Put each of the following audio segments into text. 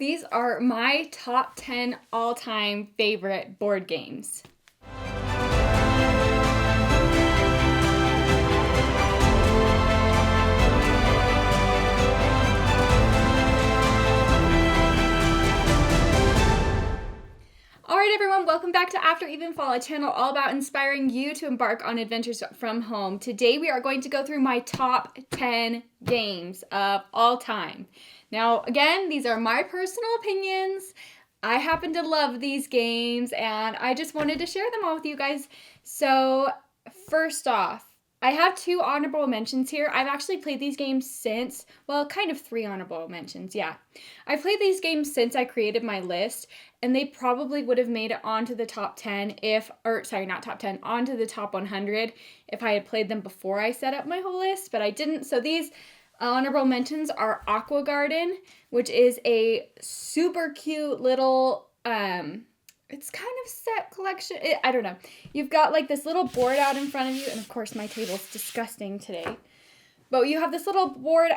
These are my top 10 all-time favorite board games. Alright everyone, welcome back to After Evenfall, a channel all about inspiring you to embark on adventures from home. Today we are going to go through my top 10 games of all time. Now again, these are my personal opinions. I happen to love these games and I just wanted to share them all with you guys. So first off, I have two honorable mentions here. I've actually played these games since, well, kind of three honorable mentions, yeah. I've played these games since I created my list, and they probably would have made it onto the top 10 not top 10, onto the top 100 if I had played them before I set up my whole list, but I didn't. So these honorable mentions are Aqua Garden, which is a super cute little, it's kind of set collection. I don't know. You've got like this little board out in front of you, and of course my table's disgusting today. But you have this little board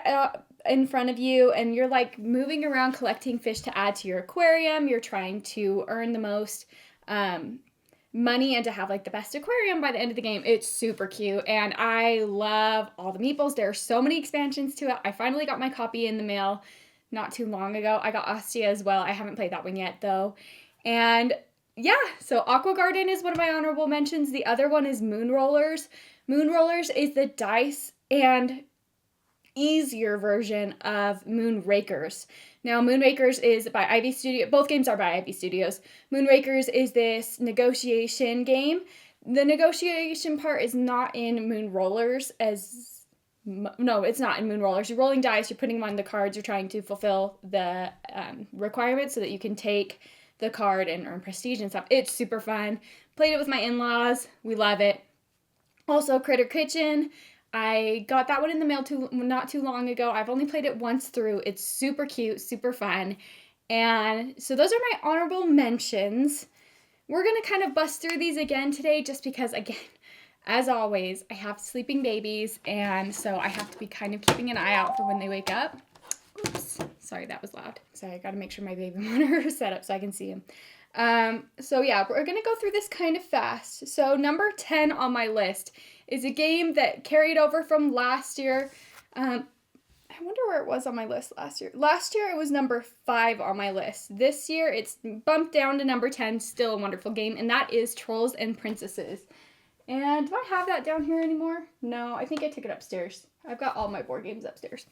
in front of you, and you're like moving around collecting fish to add to your aquarium. You're trying to earn the most money and to have like the best aquarium by the end of the game. It's super cute, and I love all the meeples. There are so many expansions to it. I finally got my copy in the mail not too long ago. I got Ostia as well. I haven't played that one yet though. And yeah, so Aqua Garden is one of my honorable mentions. The other one is Moon Rollers. Moon Rollers is the dice and easier version of Moon Rakers. Now, Moon Rakers is by Ivy Studio. Both games are by Ivy Studios. Moon Rakers is this negotiation game. The negotiation part is not in Moon Rollers no, it's not in Moon Rollers. You're rolling dice, you're putting them on the cards, you're trying to fulfill the requirements so that you can take the card and earn prestige and stuff. It's super fun. Played it with my in-laws. We love it. Also, Critter Kitchen. I got that one in the mail not too long ago. I've only played it once through. It's super cute, super fun. And so those are my honorable mentions. We're going to kind of bust through these again today just because, again, as always, I have sleeping babies, and so I have to be kind of keeping an eye out for when they wake up. Oops, sorry, that was loud. Sorry, I gotta make sure my baby monitor is set up so I can see him. So yeah, we're gonna go through this kind of fast. So number 10 on my list is a game that carried over from last year. I wonder where it was on my list last year. Last year it was number 5 on my list. This year it's bumped down to number 10, still a wonderful game, and that is Trolls and Princesses. And do I have that down here anymore? No, I think I took it upstairs. I've got all my board games upstairs.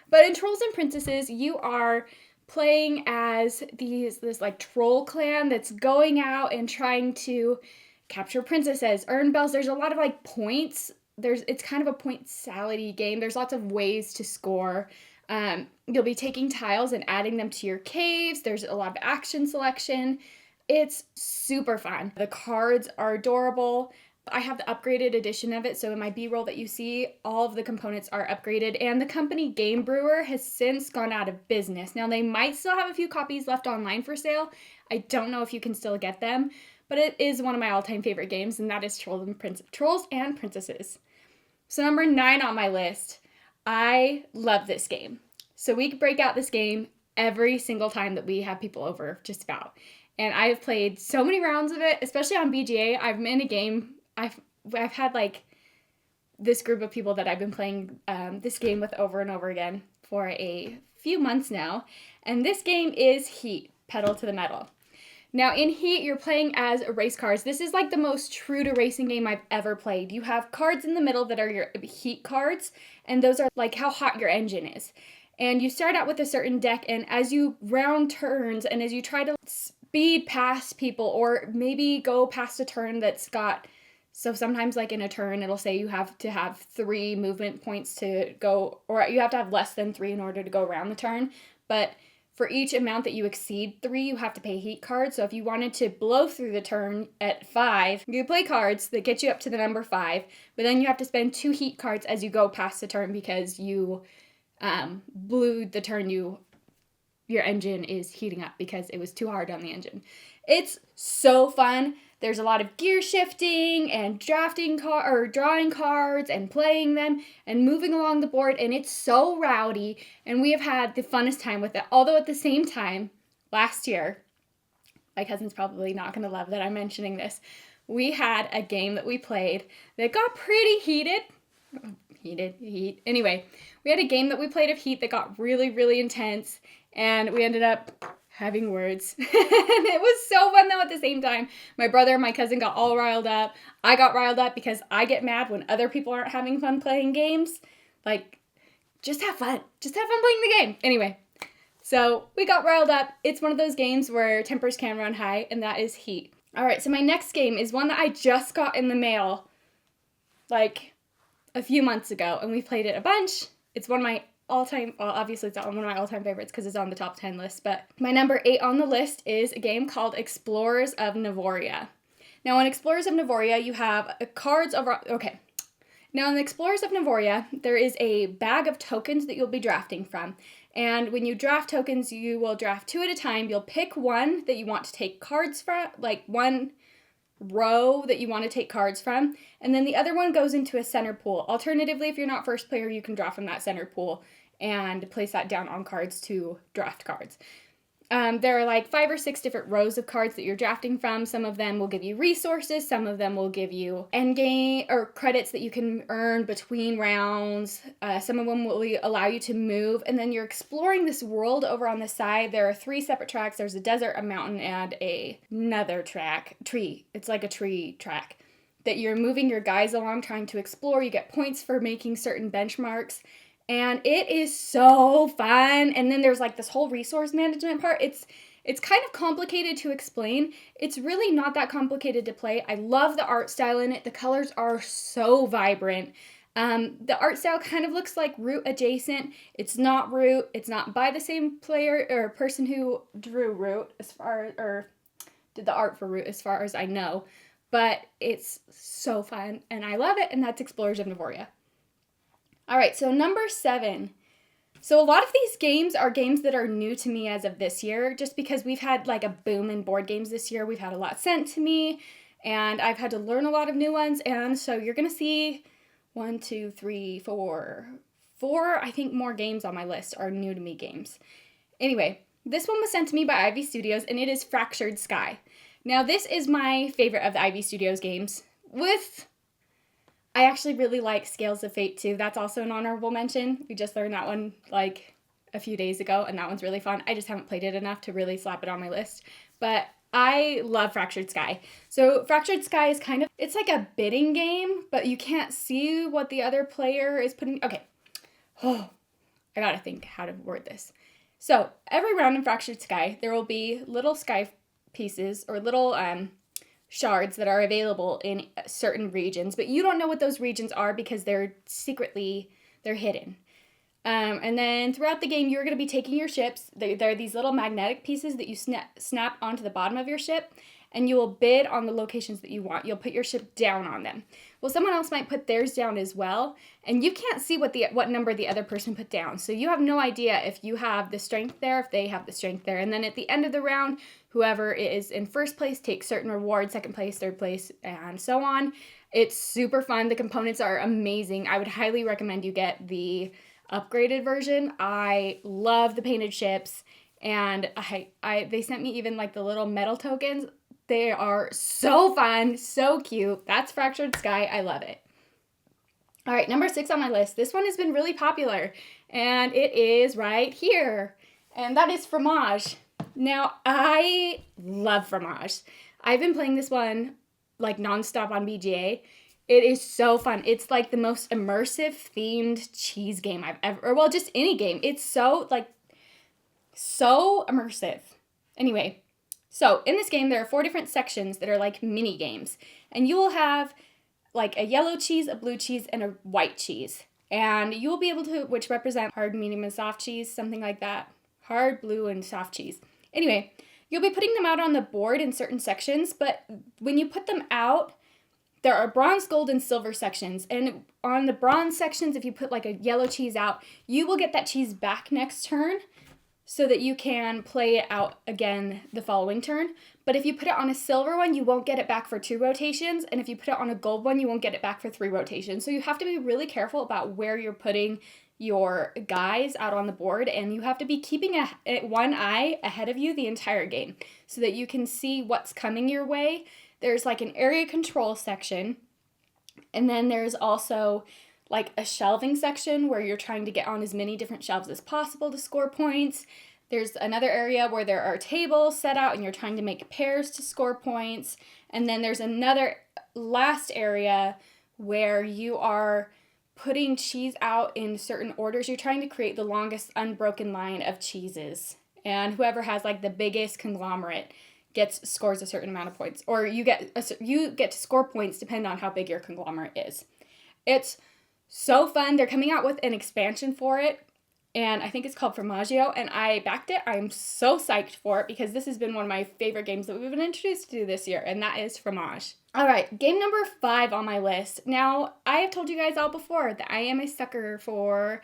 But in Trolls and Princesses, you are playing as this like troll clan that's going out and trying to capture princesses, earn bells. There's a lot of like points. It's kind of a point salad-y game. There's lots of ways to score. You'll be taking tiles and adding them to your caves. There's a lot of action selection. It's super fun. The cards are adorable. I have the upgraded edition of it, so in my B-roll that you see, all of the components are upgraded, and the company Game Brewer has since gone out of business. Now, they might still have a few copies left online for sale. I don't know if you can still get them, but it is one of my all-time favorite games, and that is Trolls and Princesses. So number 9 on my list, I love this game. So we break out this game every single time that we have people over, just about. And I've played so many rounds of it, especially on BGA. I'm in a game. I've had like this group of people that I've been playing this game with over and over again for a few months now. And this game is Heat, Pedal to the Metal. Now in Heat, you're playing as race cars. This is like the most true to racing game I've ever played. You have cards in the middle that are your Heat cards, and those are like how hot your engine is. And you start out with a certain deck, and as you round turns and as you try to speed past people or maybe go past a turn that's got... So sometimes like in a turn, it'll say you have to have 3 movement points to go, or you have to have less than 3 in order to go around the turn. But for each amount that you exceed 3, you have to pay heat cards. So if you wanted to blow through the turn at 5, you play cards that get you up to the number 5, but then you have to spend 2 heat cards as you go past the turn because you blew the turn your engine is heating up because it was too hard on the engine. It's so fun. There's a lot of gear shifting and drawing cards and playing them and moving along the board, and it's so rowdy, and we have had the funnest time with it. Although at the same time, last year, my cousin's probably not going to love that I'm mentioning this, we had a game that we played that got pretty heated. Anyway, we had a game that we played of Heat that got really, really intense, and we ended up having words. And it was so fun though at the same time. My brother and my cousin got all riled up. I got riled up because I get mad when other people aren't having fun playing games. Like, just have fun. Just have fun playing the game. Anyway, so we got riled up. It's one of those games where tempers can run high, and that is Heat. All right, so my next game is one that I just got in the mail, like, a few months ago, and we played it a bunch. It's one of my all-time, well, obviously it's not one of my all-time favorites because it's on the top 10 list, but my number 8 on the list is a game called Explorers of Navoria. Now, in Explorers of Navoria, you have cards over, okay. Now, in the Explorers of Navoria, there is a bag of tokens that you'll be drafting from. And when you draft tokens, you will draft 2 at a time. You'll pick one that you want to take cards from, like one row that you want to take cards from, and then the other one goes into a center pool. Alternatively, if you're not first player, you can draw from that center pool and place that down on cards to draft cards. There are like 5 or 6 different rows of cards that you're drafting from. Some of them will give you resources, some of them will give you end game or credits that you can earn between rounds. Some of them will allow you to move, and then you're exploring this world over on the side. There are 3 separate tracks. There's a desert, a mountain, and another tree. It's like a tree track that you're moving your guys along trying to explore. You get points for making certain benchmarks. And it is so fun. And then there's like this whole resource management part. It's kind of complicated to explain. It's really not that complicated to play. I love the art style in it. The colors are so vibrant. The art style kind of looks like Root adjacent. It's not Root. It's not by the same player or person who drew Root or did the art for Root as far as I know. But it's so fun and I love it. And that's Explorers of Navoria. All right, so number 7. So a lot of these games are games that are new to me as of this year, just because we've had like a boom in board games this year. We've had a lot sent to me, and I've had to learn a lot of new ones. And so you're going to see 1, 2, 3, 4, I think more games on my list are new to me games. Anyway, this one was sent to me by Ivy Studios, and it is Fractured Sky. Now, this is my favorite of the Ivy Studios games I actually really like Scales of Fate too. That's also an honorable mention. We just learned that one like a few days ago, and that one's really fun. I just haven't played it enough to really slap it on my list. But I love Fractured Sky. So Fractured Sky is it's like a bidding game, but you can't see what the other player is putting. Okay. Oh, I gotta think how to word this. So every round in Fractured Sky, there will be little sky pieces or little shards that are available in certain regions, but you don't know what those regions are because they're hidden. And then throughout the game, you're going to be taking your ships. There are these little magnetic pieces that you snap onto the bottom of your ship, and you will bid on the locations that you want. You'll put your ship down on them. Well, someone else might put theirs down as well, and you can't see what number the other person put down. So you have no idea if you have the strength there, if they have the strength there. And then at the end of the round, whoever is in first place takes certain rewards, second place, third place, and so on. It's super fun. The components are amazing. I would highly recommend you get the upgraded version. I love the painted ships, and they sent me even like the little metal tokens. They are so fun, so cute. That's Fractured Sky. I love it. All right, number 6 on my list. This one has been really popular, and it is right here, and that is Fromage. Now, I love Fromage. I've been playing this one like nonstop on BGA. It is so fun. It's like the most immersive themed cheese game I've ever, well, just any game. It's so immersive. Anyway, so in this game, there are 4 different sections that are like mini games, and you will have like a yellow cheese, a blue cheese, and a white cheese. And you will be able to, which represent hard, medium, and soft cheese, something like that. Hard, blue, and soft cheese. Anyway, you'll be putting them out on the board in certain sections, but when you put them out, there are bronze, gold, and silver sections. And on the bronze sections, if you put like a yellow cheese out, you will get that cheese back next turn so that you can play it out again the following turn. But if you put it on a silver one, you won't get it back for 2 rotations. And if you put it on a gold one, you won't get it back for 3 rotations. So you have to be really careful about where you're putting your guys out on the board, and you have to be keeping one eye ahead of you the entire game so that you can see what's coming your way. There's like an area control section, and then there's also like a shelving section where you're trying to get on as many different shelves as possible to score points. There's another area where there are tables set out and you're trying to make pairs to score points. And then there's another last area where you are putting cheese out in certain orders. You're trying to create the longest unbroken line of cheeses. And whoever has like the biggest conglomerate scores a certain amount of points. Or you get to score points depending on how big your conglomerate is. It's so fun. They're coming out with an expansion for it, and I think it's called Formaggio, and I backed it. I'm so psyched for it because this has been one of my favorite games that we've been introduced to this year, and that is Fromage. All right, game number 5 on my list. Now, I have told you guys all before that I am a sucker for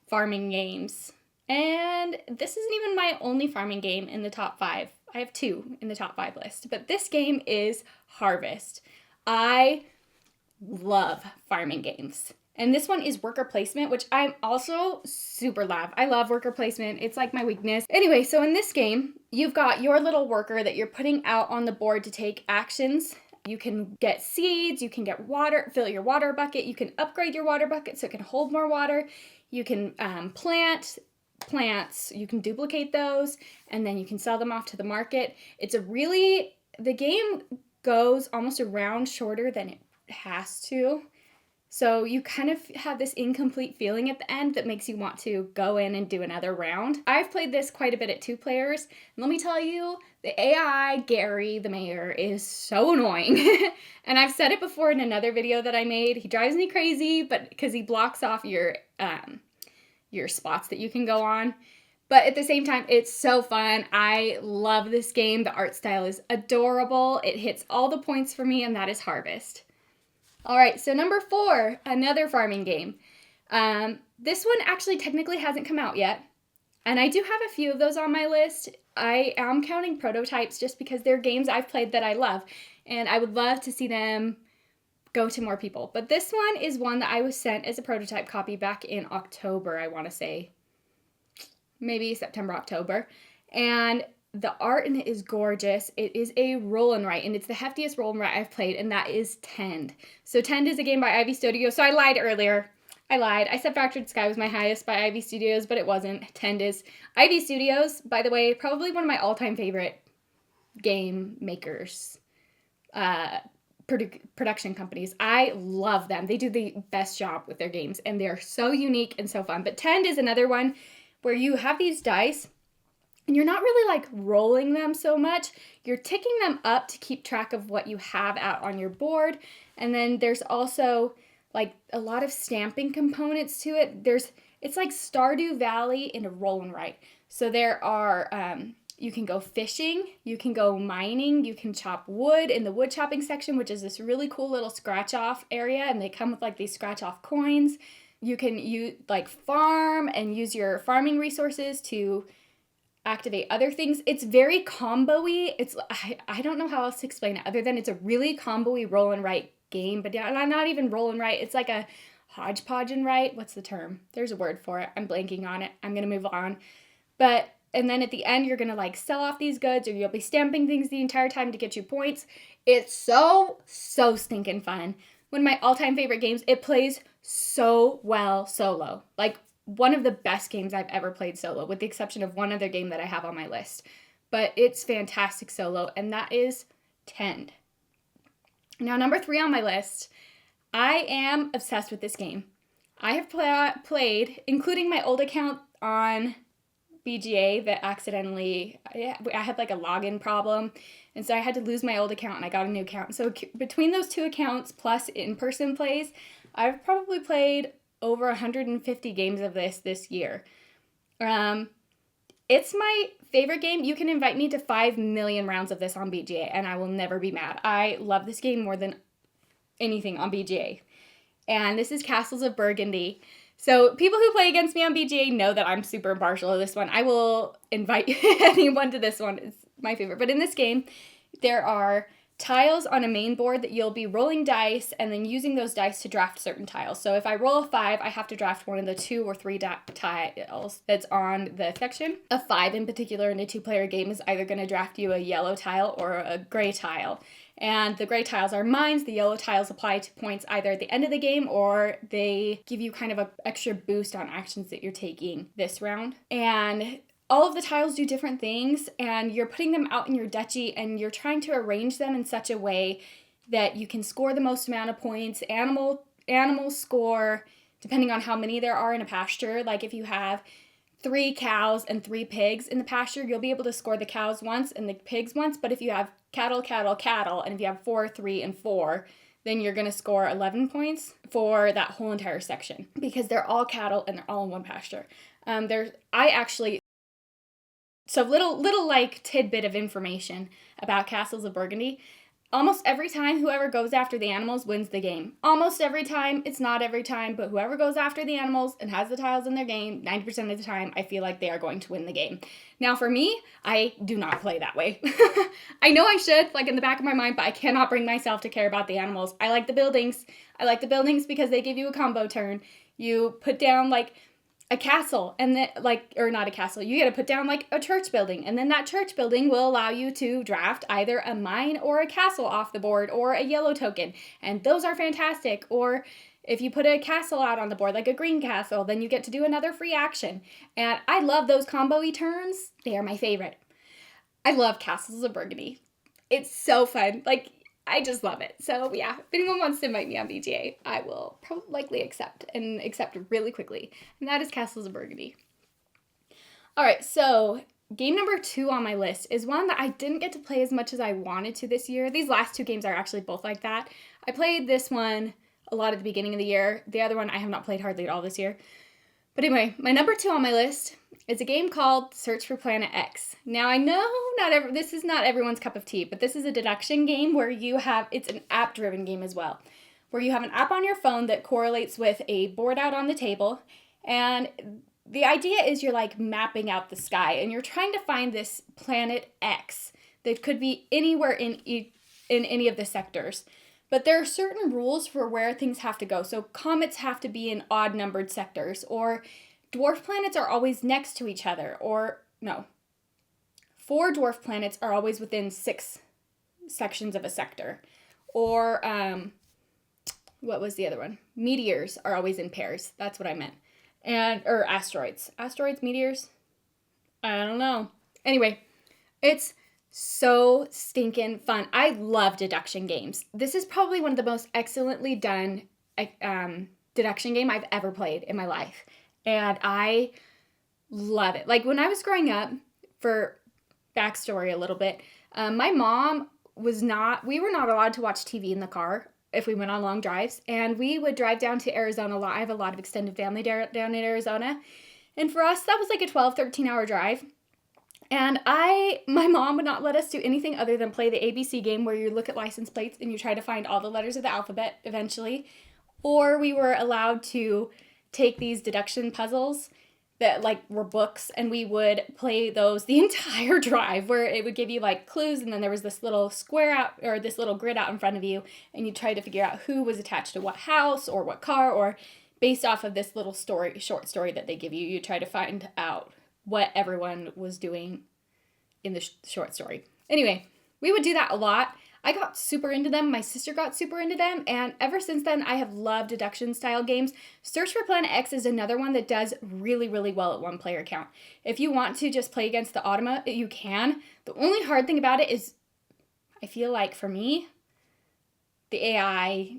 farming games, and this isn't even my only farming game in the top 5. I have 2 in the top 5 list, but this game is Harvest. I love farming games. And this one is worker placement, which I'm also super love. I love worker placement. It's like my weakness. Anyway, so in this game, you've got your little worker that you're putting out on the board to take actions. You can get seeds, you can get water, fill your water bucket, you can upgrade your water bucket so it can hold more water. You can plant plants, you can duplicate those, and then you can sell them off to the market. The game goes almost a round shorter than it has to. So you kind of have this incomplete feeling at the end that makes you want to go in and do another round. I've played this quite a bit at 2 players. And let me tell you, the AI, Gary, the mayor, is so annoying. And I've said it before in another video that I made. He drives me crazy, but because he blocks off your spots that you can go on. But at the same time, it's so fun. I love this game. The art style is adorable. It hits all the points for me, and that is Harvest. All right, so number 4, another farming game. This one actually technically hasn't come out yet, and I do have a few of those on my list. I am counting prototypes just because they're games I've played that I love, and I would love to see them go to more people. But this one is one that I was sent as a prototype copy back in October, I want to say. Maybe September, October. And the art in it is gorgeous. It is a roll and write, and it's the heftiest roll and write I've played, and that is Tend. So Tend is a game by Ivy Studios. So I lied earlier. I said Fractured Sky was my highest by Ivy Studios, but it wasn't. Tend is. Ivy Studios, by the way, probably one of my all-time favorite game makers, production companies. I love them. They do the best job with their games, and they're so unique and so fun. But Tend is another one where you have these dice, and you're not really like rolling them so much. You're ticking them up to keep track of what you have out on your board. And then there's also like a lot of stamping components to it. It's like Stardew Valley in a roll and write. So there are, you can go fishing, you can go mining, you can chop wood in the wood chopping section, which is this really cool little scratch off area. And they come with like these scratch off coins. You can farm and use your farming resources to activate other things. It's very combo-y. I don't know how else to explain it other than it's a really combo-y roll and write game, but not even roll and write. It's like a hodgepodge and write. What's the term? There's a word for it. I'm blanking on it. I'm going to move on. And then at the end, you're going to like sell off these goods, or you'll be stamping things the entire time to get you points. It's so stinking fun. One of my all-time favorite games. It plays so well solo. Like, one of the best games I've ever played solo, with the exception of one other game that I have on my list. But it's fantastic solo, and that is Tend. Now, number 3 on my list, I am obsessed with this game. I have played, including my old account on BGA that accidentally, I had like a login problem, and so I had to lose my old account, and I got a new account. So between those 2 accounts plus in-person plays, I've probably played over 150 games of this year. It's my favorite game. You can invite me to 5 million rounds of this on BGA, and I will never be mad. I love this game more than anything on BGA. And this is Castles of Burgundy. So people who play against me on BGA know that I'm super impartial to this one. I will invite anyone to this one. It's my favorite. But in this game, there are tiles on a main board that you'll be rolling dice and then using those dice to draft certain tiles. So if I roll a 5, I have to draft one of the 2 or 3 tiles that's on the section. A 5 in particular in a 2-player game is either going to draft you a yellow tile or a gray tile. And the gray tiles are mines. The yellow tiles apply to points either at the end of the game or they give you kind of an extra boost on actions that you're taking this round. And all of the tiles do different things, and you're putting them out in your duchy, and you're trying to arrange them in such a way that you can score the most amount of points. Animals score depending on how many there are in a pasture. Like if you have 3 cows and 3 pigs in the pasture, you'll be able to score the cows once and the pigs once. But if you have cattle, and if you have 4, 3, and 4, then you're going to score 11 points for that whole entire section because they're all cattle and they're all in one pasture. So little like tidbit of information about Castles of Burgundy. Almost every time, whoever goes after the animals wins the game. Almost every time, it's not every time, but whoever goes after the animals and has the tiles in their game, 90% of the time, I feel like they are going to win the game. Now for me, I do not play that way. I know I should, like in the back of my mind, but I cannot bring myself to care about the animals. I like the buildings. I like the buildings because they give you a combo turn. You put down like a castle, and then not a castle, you get to put down like a church building, and then that church building will allow you to draft either a mine or a castle off the board or a yellow token, and those are fantastic. Or if you put a castle out on the board, like a green castle, then you get to do another free action, and I love those combo-y turns. They are my favorite. I love Castles of Burgundy. It's so fun. Like, I just love it. So yeah, if anyone wants to invite me on BGA, I will probably likely accept really quickly. And that is Castles of Burgundy. All right, so game number 2 on my list is one that I didn't get to play as much as I wanted to this year. These last 2 games are actually both like that. I played this one a lot at the beginning of the year. The other one I have not played hardly at all this year. But anyway, my number 2 on my list is a game called Search for Planet X. Now, I know this is not everyone's cup of tea, but this is a deduction game where it's an app-driven game as well, where you have an app on your phone that correlates with a board out on the table, and the idea is you're like mapping out the sky, and you're trying to find this Planet X that could be anywhere in any of the sectors. But there are certain rules for where things have to go. So comets have to be in odd-numbered sectors, or dwarf planets are always next to each other, 4 dwarf planets are always within 6 sections of a sector. Or, what was the other one? Meteors are always in pairs. That's what I meant. Or asteroids. Asteroids, meteors? I don't know. Anyway, it's so stinking fun. I love deduction games. This is probably one of the most excellently done deduction game I've ever played in my life. And I love it. Like when I was growing up, for backstory a little bit, my mom we were not allowed to watch TV in the car if we went on long drives. And we would drive down to Arizona a lot. I have a lot of extended family down in Arizona. And for us, that was like a 12, 13-hour drive. And my mom would not let us do anything other than play the ABC game where you look at license plates and you try to find all the letters of the alphabet eventually. Or we were allowed to take these deduction puzzles that like were books, and we would play those the entire drive, where it would give you like clues, and then there was this little square out or this little grid out in front of you, and you try to figure out who was attached to what house or what car, or based off of this little short story that they give you, you try to find out what everyone was doing in the short story. Anyway, we would do that a lot. I got super into them. My sister got super into them. And ever since then, I have loved deduction style games. Search for Planet X is another one that does really, really well at 1-player count. If you want to just play against the automa, you can. The only hard thing about it is, I feel like for me, the AI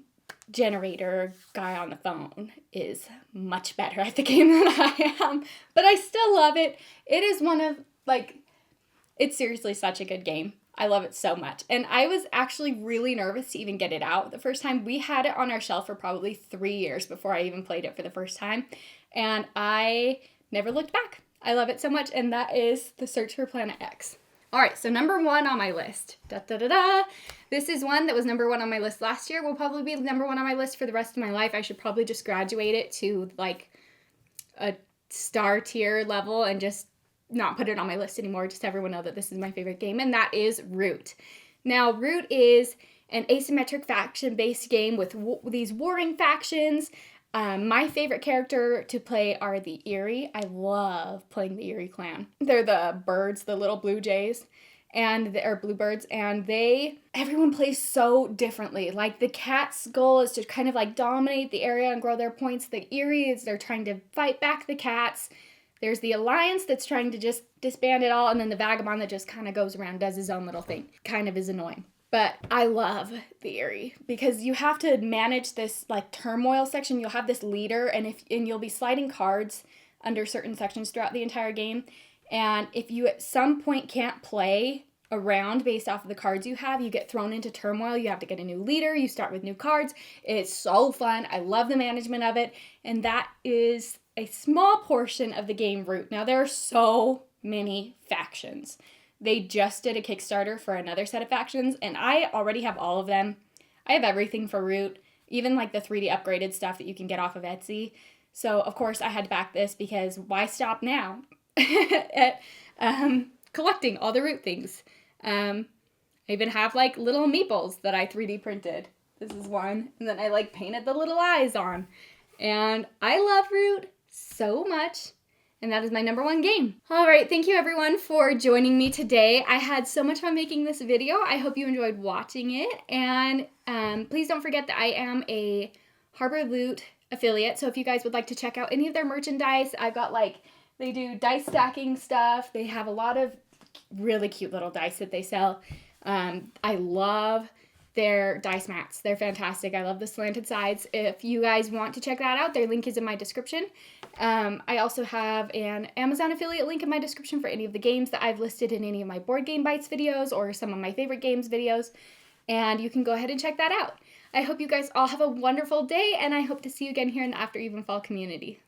generator guy on the phone is much better at the game than I am. But I still love it. It is it's seriously such a good game. I love it so much. And I was actually really nervous to even get it out the first time. We had it on our shelf for probably 3 years before I even played it for the first time. And I never looked back. I love it so much. And that is the Search for Planet X. All right, so number 1 on my list. This is one that was number 1 on my list last year. Will probably be number 1 on my list for the rest of my life. I should probably just graduate it to like a star tier level and just not put it on my list anymore, just so everyone know that this is my favorite game, and that is Root. Now, Root is an asymmetric faction-based game with these warring factions. My favorite character to play are the Eerie. I love playing the Eerie clan. They're the birds, the little blue jays, or bluebirds, and everyone plays so differently. Like, the cat's goal is to kind of like dominate the area and grow their points. The Eerie is they're trying to fight back the cats. There's the Alliance that's trying to just disband it all, and then the Vagabond that just kind of goes around, does his own little thing. Kind of is annoying. But I love the Eerie because you have to manage this like turmoil section. You'll have this leader, and you'll be sliding cards under certain sections throughout the entire game. And if you at some point can't play around based off of the cards you have, you get thrown into turmoil. You have to get a new leader. You start with new cards. It's so fun. I love the management of it. And that is a small portion of the game Root. Now, there are so many factions. They just did a Kickstarter for another set of factions, and I already have all of them. I have everything for Root, even like the 3D upgraded stuff that you can get off of Etsy. So, of course, I had to back this because why stop now at collecting all the Root things? I even have like little meeples that I 3D printed. This is one, and then I like painted the little eyes on. And I love Root so much. And that is my #1 game. All right, thank you everyone for joining me today. I had so much fun making this video. I hope you enjoyed watching it. And please don't forget that I am a Harbor Loot affiliate. So if you guys would like to check out any of their merchandise, I've got they do dice stacking stuff. They have a lot of really cute little dice that they sell. I love their dice mats. They're fantastic. I love the slanted sides. If you guys want to check that out, their link is in my description. I also have an Amazon affiliate link in my description for any of the games that I've listed in any of my Board Game Bites videos or some of my favorite games videos. And you can go ahead and check that out. I hope you guys all have a wonderful day, and I hope to see you again here in the After Evenfall community.